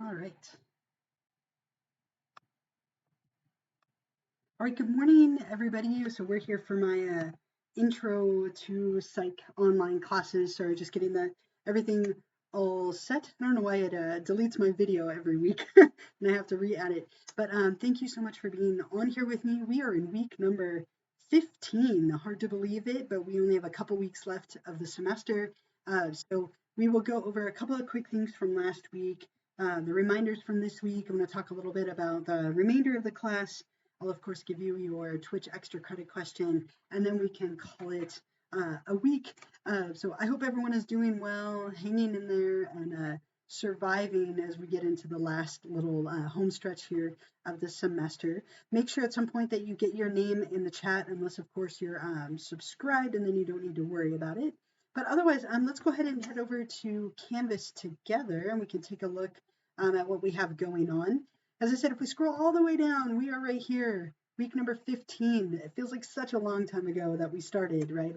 All right. All right, good morning, everybody. So we're here for my intro to psych online classes. Sorry, just getting everything all set. I don't know why it deletes my video every week and I have to re-add it. But thank you so much for being on here with me. We are in week number 15. Hard to believe it, but we only have a couple weeks left of the semester. So we will go over a couple of quick things from last week. The reminders from this week. I'm going to talk a little bit about the remainder of the class. I'll of course give you your Twitch extra credit question, and then we can call it a week. So I hope everyone is doing well, hanging in there, and surviving as we get into the last little home stretch here of the semester. Make sure at some point that you get your name in the chat, unless of course you're subscribed, and then you don't need to worry about it. But otherwise, let's go ahead and head over to Canvas together, and we can take a look at what we have going on. As I said, if we scroll all the way down, we are right here, week number 15. It feels like such a long time ago that we started, right?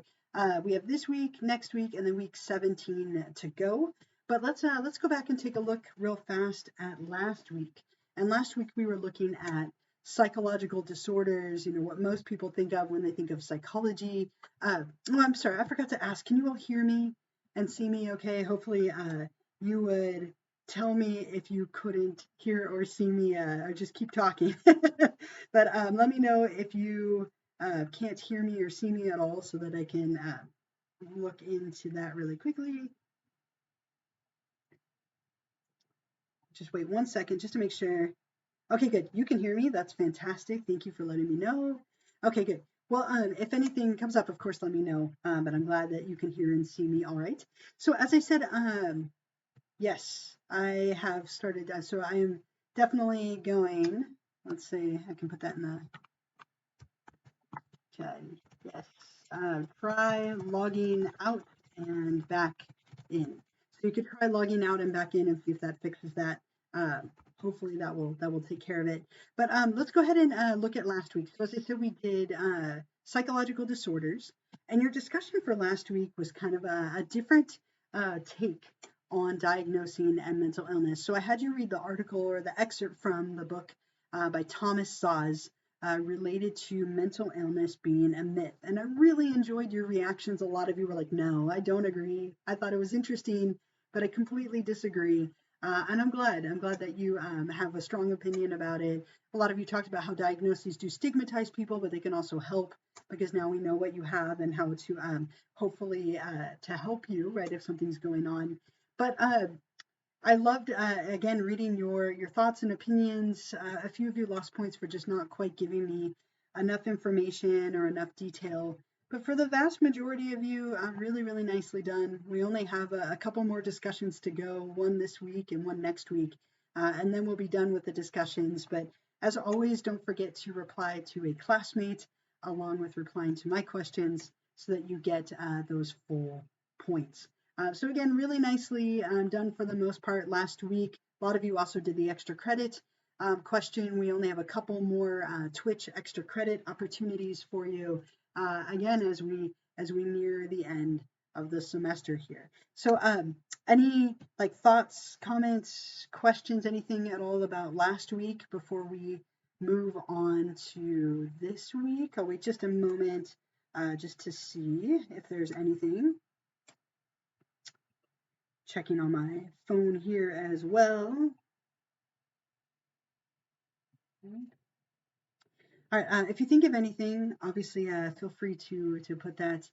We have this week, next week, and then week 17 to go. But let's go back and take a look real fast at last week. And last week we were looking at psychological disorders, what most people think of when they think of psychology. Oh, I'm sorry, I forgot to ask, can you all hear me and see me okay? Hopefully you would tell me if you couldn't hear or see me, or just keep talking. But let me know if you can't hear me or see me at all so that I can look into that really quickly. Just wait 1 second just to make sure. Okay, good. You can hear me. That's fantastic. Thank you for letting me know. Okay, good. Well, if anything comes up, of course, let me know. But I'm glad that you can hear and see me all right. So as I said, yes, I have started. So I am definitely going. Let's see. I can put that in the chat. Yes. Try logging out and back in. So you could try logging out and back in and see if that fixes that. Hopefully that will take care of it. But let's go ahead and look at last week. So as I said, we did psychological disorders, and your discussion for last week was kind of a different take on diagnosing and mental illness. So I had you read the article or the excerpt from the book by Thomas Szasz related to mental illness being a myth. And I really enjoyed your reactions. A lot of you were like, no, I don't agree. I thought it was interesting, but I completely disagree. And I'm glad that you have a strong opinion about it. A lot of you talked about how diagnoses do stigmatize people, but they can also help, because now we know what you have and how to hopefully to help you, right, if something's going on. But I loved, again, reading your thoughts and opinions. A few of you lost points for just not quite giving me enough information or enough detail. But for the vast majority of you, really, really nicely done. We only have a couple more discussions to go, one this week and one next week, and then we'll be done with the discussions. But as always, don't forget to reply to a classmate along with replying to my questions so that you get those full points. So again, really nicely done for the most part last week. A lot of you also did the extra credit question. We only have a couple more Twitch extra credit opportunities for you. Again, as we near the end of the semester here. So any thoughts, comments, questions, anything at all about last week before we move on to this week? I'll wait just a moment just to see if there's anything. Checking on my phone here as well. All right, if you think of anything, obviously feel free to put that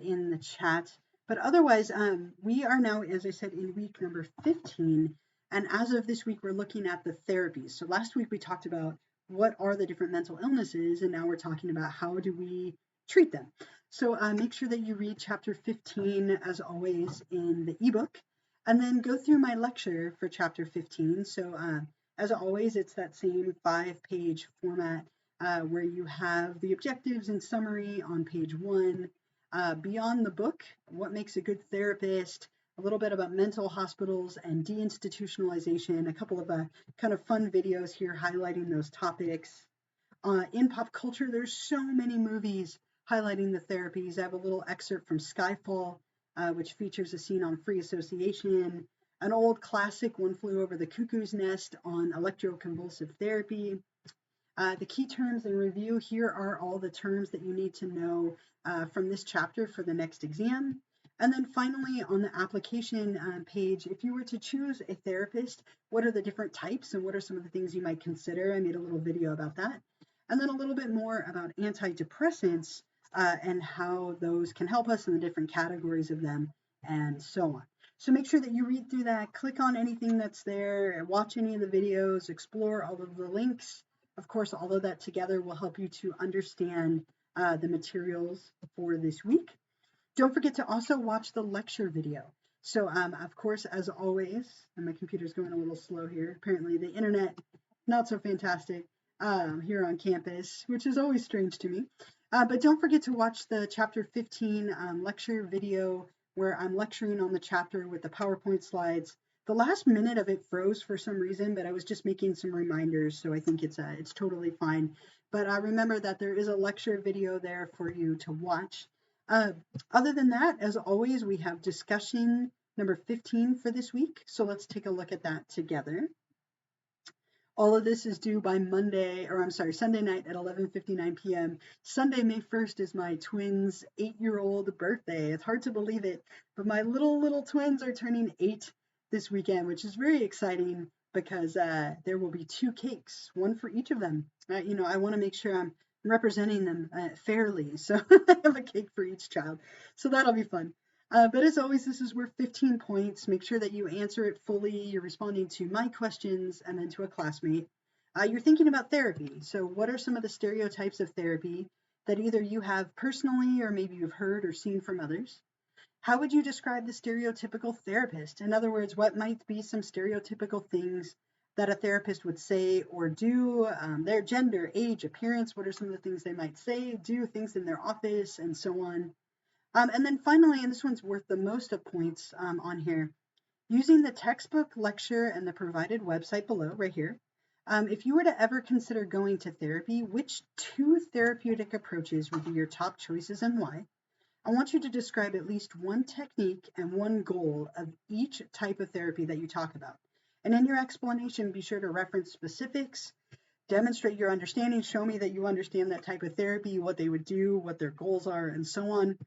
in the chat. But otherwise, we are now, as I said, in week number 15. And as of this week, we're looking at the therapies. So last week we talked about what are the different mental illnesses, and now we're talking about how do we treat them. So make sure that you read chapter 15, as always, in the ebook, and then go through my lecture for chapter 15. So as always, it's that same 5-page format where you have the objectives and summary on page 1. Beyond the book, what makes a good therapist, a little bit about mental hospitals and deinstitutionalization, a couple of kind of fun videos here highlighting those topics. In pop culture, there's so many movies highlighting the therapies. I have a little excerpt from Skyfall, which features a scene on free association. an old classic, One Flew Over the Cuckoo's Nest on electroconvulsive therapy. The key terms in review, here are all the terms that you need to know from this chapter for the next exam. And then finally, on the application page, if you were to choose a therapist, what are the different types and what are some of the things you might consider? I made a little video about that. And then a little bit more about antidepressants and how those can help us in the different categories of them and so on. So make sure that you read through that, click on anything that's there, watch any of the videos, explore all of the links. Of course, all of that together will help you to understand the materials for this week. Don't forget to also watch the lecture video. So, of course, as always, and my computer's going a little slow here. Apparently, the internet, not so fantastic here on campus, which is always strange to me. But don't forget to watch the Chapter 15 lecture video where I'm lecturing on the chapter with the PowerPoint slides. The last minute of it froze for some reason, but I was just making some reminders, so I think it's totally fine. But remember that there is a lecture video there for you to watch. Other than that, as always, we have discussion number 15 for this week, so let's take a look at that together. All of this is due by Sunday night at 11:59 p.m. Sunday, May 1st is my twins' 8-year-old birthday. It's hard to believe it, but my little twins are turning 8 this weekend, which is very exciting because there will be 2 cakes, one for each of them. I want to make sure I'm representing them fairly, so I have a cake for each child. So that'll be fun. But as always, this is worth 15 points. Make sure that you answer it fully. You're responding to my questions and then to a classmate. You're thinking about therapy. So what are some of the stereotypes of therapy that either you have personally or maybe you've heard or seen from others? How would you describe the stereotypical therapist? In other words, what might be some stereotypical things that a therapist would say or do? Their gender, age, appearance, what are some of the things they might say, do, things in their office, and so on. And then finally, and this one's worth the most of points on here, using the textbook, lecture, and the provided website below, right here. If you were to ever consider going to therapy, which 2 therapeutic approaches would be your top choices and why? I want you to describe at least one technique and one goal of each type of therapy that you talk about. And in your explanation, be sure to reference specifics, demonstrate your understanding, show me that you understand that type of therapy, what they would do, what their goals are, and so on.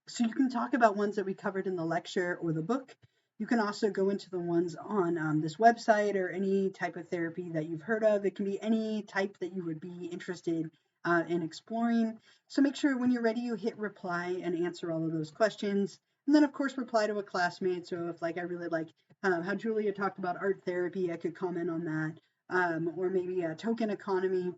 So you can talk about ones that we covered in the lecture or the book. You can also go into the ones on this website or any type of therapy that you've heard of. It can be any type that you would be interested in exploring. So make sure when you're ready, you hit reply and answer all of those questions. And then, of course, reply to a classmate. So if I really like how Julia talked about art therapy, I could comment on that. Or maybe a token economy.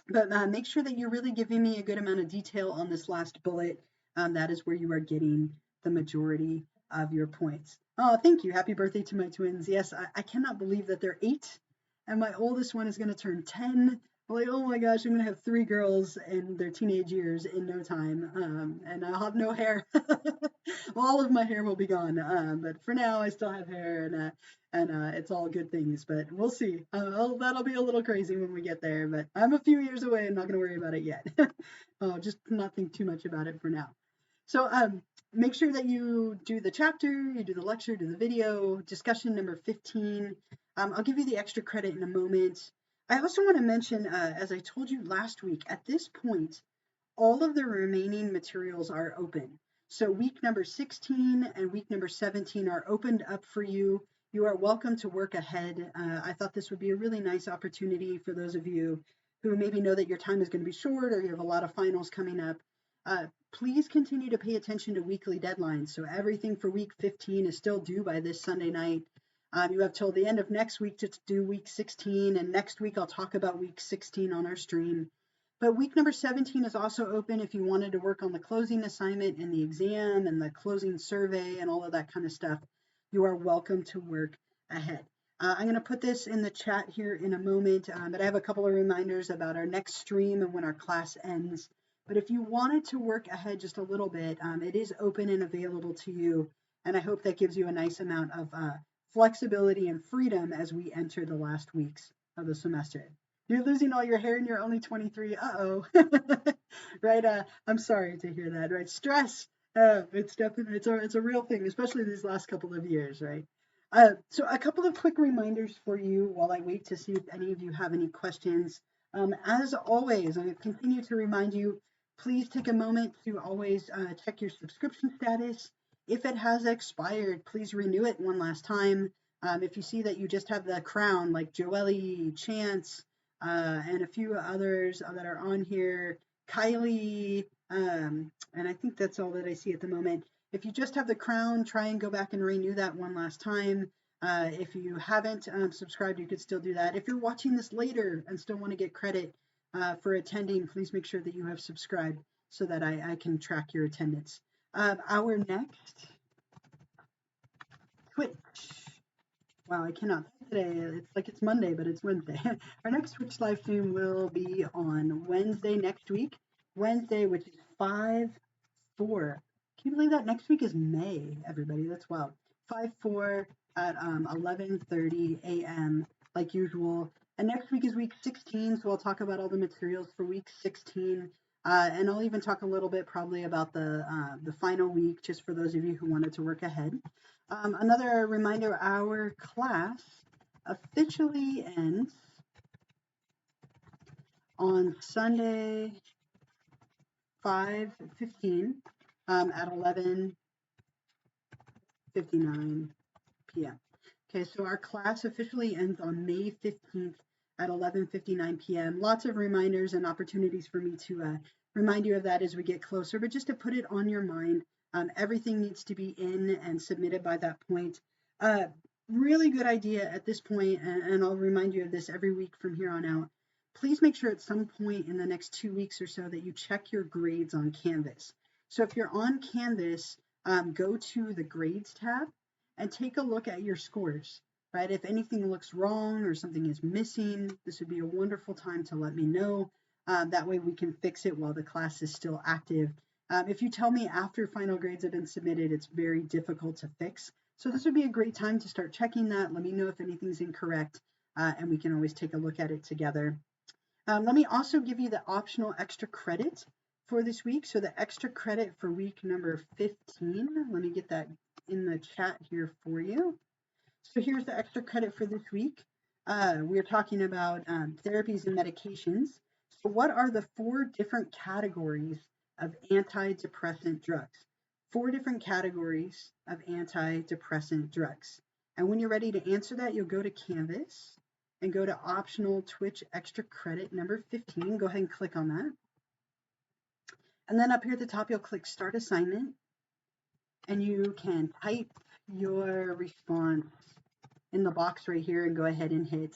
But make sure that you're really giving me a good amount of detail on this last bullet. That is where you are getting the majority of your points. Oh, thank you. Happy birthday to my twins. Yes, I cannot believe that they're 8 and my oldest one is going to turn 10. I'm like, oh my gosh, I'm going to have 3 girls in their teenage years in no time. And I'll have no hair. All of my hair will be gone. But for now, I still have hair and it's all good things. But we'll see. That'll be a little crazy when we get there. But I'm a few years away. I'm not going to worry about it yet. Just not think too much about it for now. So make sure that you do the chapter, you do the lecture, do the video, discussion number 15. I'll give you the extra credit in a moment. I also want to mention, as I told you last week, at this point, all of the remaining materials are open. So week number 16 and week number 17 are opened up for you. You are welcome to work ahead. I thought this would be a really nice opportunity for those of you who maybe know that your time is going to be short or you have a lot of finals coming up. Please continue to pay attention to weekly deadlines. So everything for week 15 is still due by this Sunday night. You have till the end of next week to do week 16, and next week I'll talk about week 16 on our stream. But week number 17 is also open if you wanted to work on the closing assignment and the exam and the closing survey and all of that kind of stuff. You are welcome to work ahead. I'm going to put this in the chat here in a moment, but I have a couple of reminders about our next stream and when our class ends. But if you wanted to work ahead just a little bit, it is open and available to you. And I hope that gives you a nice amount of flexibility and freedom as we enter the last weeks of the semester. You're losing all your hair and you're only 23. Uh-oh. Right? I'm sorry to hear that, right? Stress. It's definitely, it's a real thing, especially these last couple of years, right? So a couple of quick reminders for you while I wait to see if any of you have any questions. As always, I continue to remind you, please take a moment to always check your subscription status. If it has expired, please renew it one last time. If you see that you just have the crown, like Joelle, Chance, and a few others that are on here, Kylie, and I think that's all that I see at the moment. If you just have the crown, try and go back and renew that one last time. If you haven't subscribed, you could still do that. If you're watching this later and still want to get credit for attending, please make sure that you have subscribed so that I can track your attendance. Our next Twitch. Wow, I cannot today. It's like it's Monday, but it's Wednesday. Our next Twitch live stream will be on Wednesday next week. Wednesday, which is 5/4. Can you believe that next week is May, everybody? That's wild. 5/4 at 11:30 a.m. like usual. And next week is week 16, so I'll talk about all the materials for week 16. And I'll even talk a little bit probably about the final week, just for those of you who wanted to work ahead. Another reminder, our class officially ends on Sunday, 5/15 at 11:59 p.m. Okay, so our class officially ends on May 15th at 11:59 p.m. Lots of reminders and opportunities for me to remind you of that as we get closer, but just to put it on your mind, everything needs to be in and submitted by that point. Really good idea at this point, and I'll remind you of this every week from here on out. Please make sure at some point in the next 2 weeks or so that you check your grades on Canvas. So if you're on Canvas, go to the grades tab and take a look at your scores, right? If anything looks wrong or something is missing, this would be a wonderful time to let me know. That way we can fix it while the class is still active. If you tell me after final grades have been submitted, it's very difficult to fix. So this would be a great time to start checking that. Let me know if anything's incorrect, and we can always take a look at it together. Let me also give you the optional extra credit for this week. So the extra credit for week number 15, let me get that in the chat here for you. So here's the extra credit for this week. We're talking about therapies and medications. So what are the 4 different categories of antidepressant drugs? 4 different categories of antidepressant drugs. And when you're ready to answer that, you'll go to Canvas and go to optional Twitch extra credit number 15. Go ahead and click on that. And then up here at the top, you'll click Start Assignment. And you can type your response in the box right here and go ahead and hit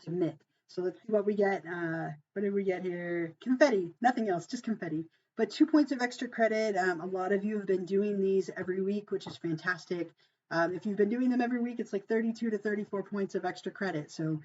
submit. So let's see what we get. What did we get here? Confetti, nothing else, just confetti. But 2 points of extra credit. A lot of you have been doing these every week, which is fantastic. If you've been doing them every week, it's like 32 to 34 points of extra credit. So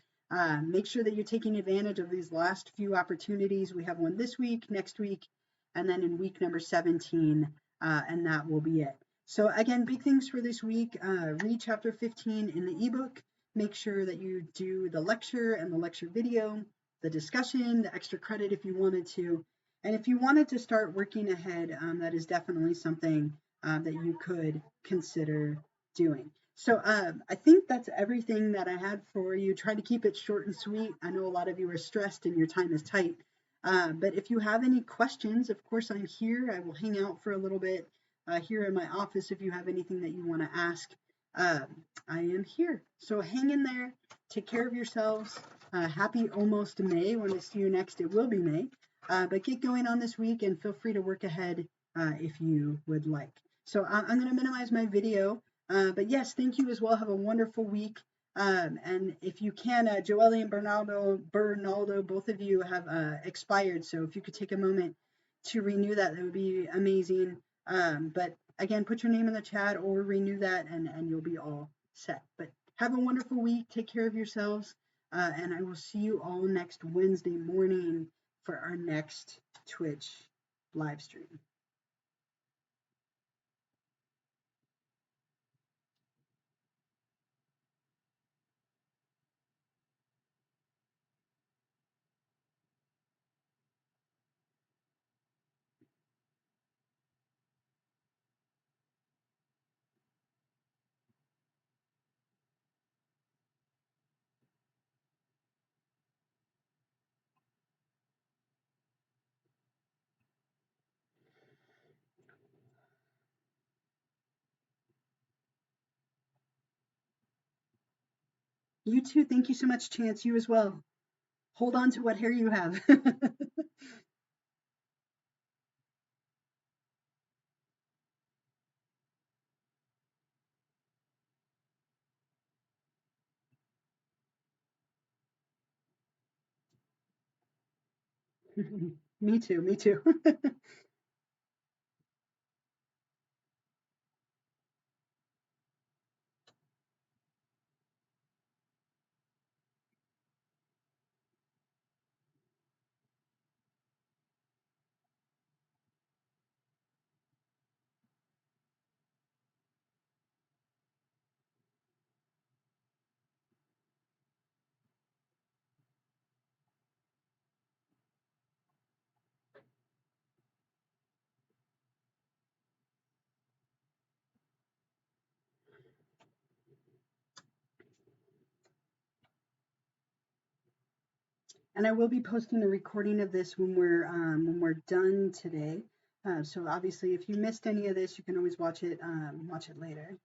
make sure that you're taking advantage of these last few opportunities. We have one this week, next week, and then in week number 17, and that will be it. So again, big things for this week. Read chapter 15 in the ebook. Make sure that you do the lecture and the lecture video, the discussion, the extra credit if you wanted to. And if you wanted to start working ahead, that is definitely something that you could consider doing. So I think that's everything that I had for you. Try to keep it short and sweet. I know a lot of you are stressed and your time is tight. But if you have any questions, of course, I'm here. I will hang out for a little bit here in my office if you have anything that you want to ask. I am here. So hang in there. Take care of yourselves. Happy almost May. When I see you next, it will be May. But get going on this week and feel free to work ahead if you would like. So I'm going to minimize my video. But yes, thank you as well. Have a wonderful week. And if you can, Joelle and Bernaldo, both of you have expired. So if you could take a moment to renew that, that would be amazing. But again, put your name in the chat or renew that and you'll be all set. But have a wonderful week. Take care of yourselves. And I will see you all next Wednesday morning for our next Twitch live stream. You too. Thank you so much, Chance. You as well. Hold on to what hair you have. Me too. Me too. And I will be posting a recording of this when we're done today. So obviously, if you missed any of this, you can always watch it later.